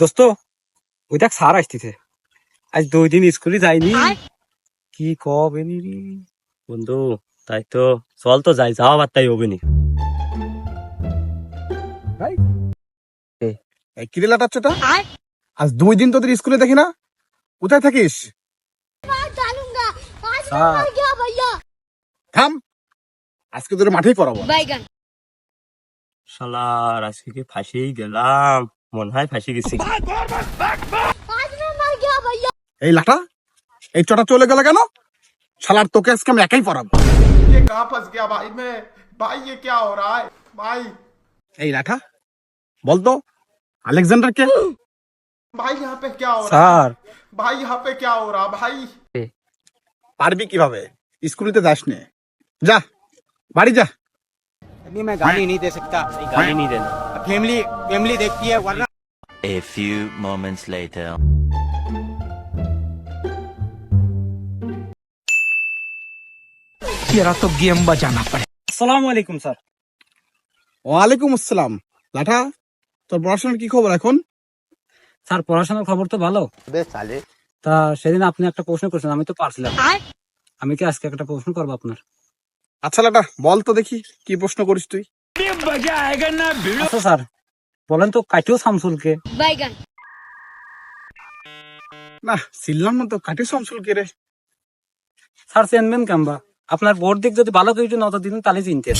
দোস্ত ওই দেখ স্যার আসতেছে। আজ 2 দিন স্কুলে যাইনি, কি কবে নি রে বন্ধু। তাই তো চল তো যাই, যাওয়া বাদ তাই হবে নি। এই কিরে লাটাচ্ছে তা? আজ 2 দিন তোদের স্কুলে দেখি না, কোথায় থাকিস? স্যার থাম, আজকে তোর মাঠেই পড়াবো। শালার আজকে কি ফাঁসিয়েই গেলাম, মনে হয় ফাঁসি গেছি। এই লাটা, এই চটা চলে গেল কেন? শালার তোকে আজকে আমি একাই পড়াবো। ये कहाँ फंस गया भाई मैं। भाई ये क्या हो रहा है भाई। এই লাঠা বলতো আলেকজান্ডার কে? भाई यहाँ पे क्या हो रहा স্যার है भाई। यहाँ पे क्या हो रहा भाई। পারবি কিভাবে? স্কুলেতে যাস নে, যা বাড়ি যা। अभी मैं गाली नहीं दे सकता। গালি নি দেন। फैमिली फैमिली देखती है वरना A few moments later. আসসালামু আলাইকুম স্যার। ওয়ালাইকুম আসসালাম। লাঠা, তোর পড়াশোনার কি খবর এখন? স্যার পড়াশোনার খবর তো ভালো। তা সেদিন আপনি একটা প্রশ্ন করছেন, আমি তো পারছিলাম। আমি কি আজকে একটা প্রশ্ন করবো আপনার? আচ্ছা লাটা বল তো দেখি, কি প্রশ্ন করিস তুই? আচ্ছা স্যার বলেন তো, কাটিও শামসুলকে? না চিনলাম না তো, কাটি শামসুল কে রে? স্যার চেনবেন কেমবা, আপনার বোর্ড দিক যদি ভালো কিছু নজর দিতেন তাহলে চিনতেন।